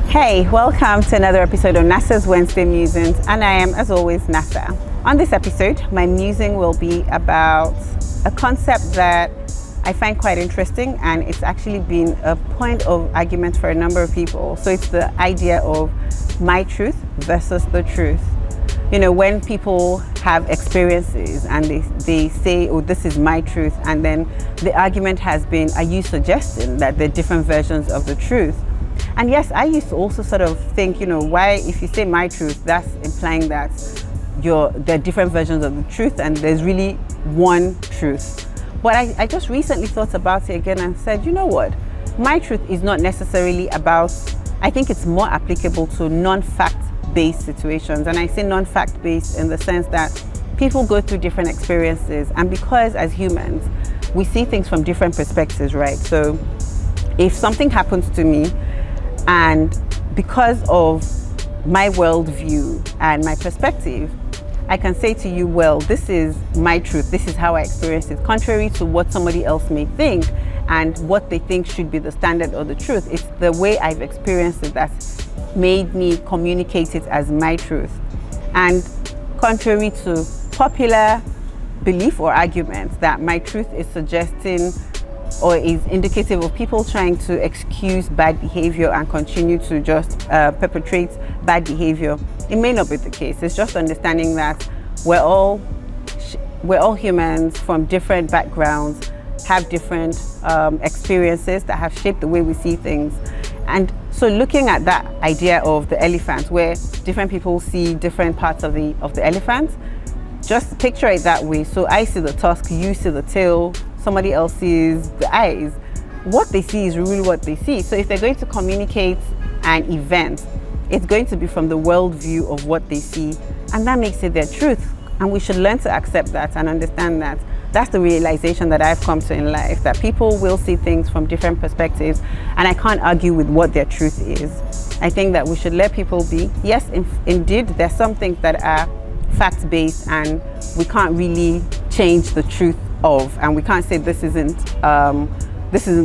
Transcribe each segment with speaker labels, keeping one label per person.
Speaker 1: Hey, welcome to another episode of NASA's Wednesday Musings, and I am, as always, NASA. On this episode, my musing will be about a concept that I find quite interesting, and it's actually been a point of argument for a number of people. So it's the idea of my truth versus the truth. You know, when people have experiences and they say, oh, this is my truth, and then the argument has been, are you suggesting that there are different versions of the truth? And yes, I used to also sort of think, you know, why, if you say my truth, that's implying that there are different versions of the truth and there's really one truth. But I just recently thought about it again and said, you know what, my truth is not necessarily about, I think it's more applicable to non-fact-based situations. And I say non-fact-based in the sense that people go through different experiences, and because as humans, we see things from different perspectives, right? So if something happens to me, and because of my worldview and my perspective, I can say to you, well, this is my truth. This is how I experience it, contrary to what somebody else may think and what they think should be the standard or the truth. It's the way I've experienced it that's made me communicate it as my truth. And contrary to popular belief or arguments that my truth is suggesting or is indicative of people trying to excuse bad behavior and continue to just perpetrate bad behavior, it may not be the case. It's just understanding that we're all humans from different backgrounds, have different experiences that have shaped the way we see things. And so looking at that idea of the elephant, where different people see different parts of the elephant, just picture it that way. So I see the tusk, you see the tail, somebody else sees the eyes. What they see is really what they see. So if they're going to communicate an event, it's going to be from the worldview of what they see, and that makes it their truth. And we should learn to accept that and understand that. That's the realization that I've come to in life, that people will see things from different perspectives, and I can't argue with what their truth is. I think that we should let people be. Yes, indeed, there's some things that are fact-based and we can't really change the truth of, and we can't say this isn't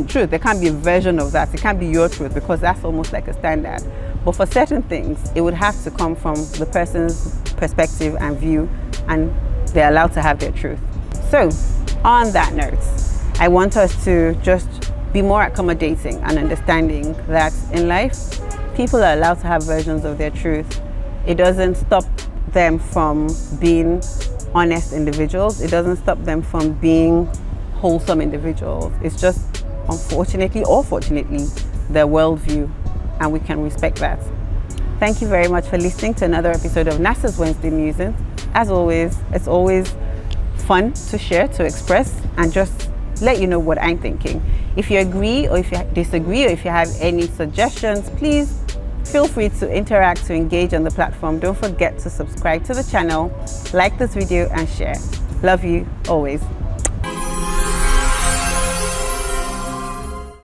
Speaker 1: truth. There can't be a version of that. It can't be your truth, because that's almost like a standard. But for certain things, it would have to come from the person's perspective and view, and they're allowed to have their truth. So on that note, I want us to just be more accommodating and understanding that in life, people are allowed to have versions of their truth. It doesn't stop them from being honest individuals. It doesn't stop them from being wholesome individuals. It's just, unfortunately or fortunately, their worldview, and we can respect that. Thank you very much for listening to another episode of NASA's Wednesday Musings. As always, it's always fun to share, to express, and just let you know what I'm thinking. If you agree or if you disagree, or if you have any suggestions, please feel free to interact, to engage on the platform. Don't forget to subscribe to the channel, like this video, and share. Love you always.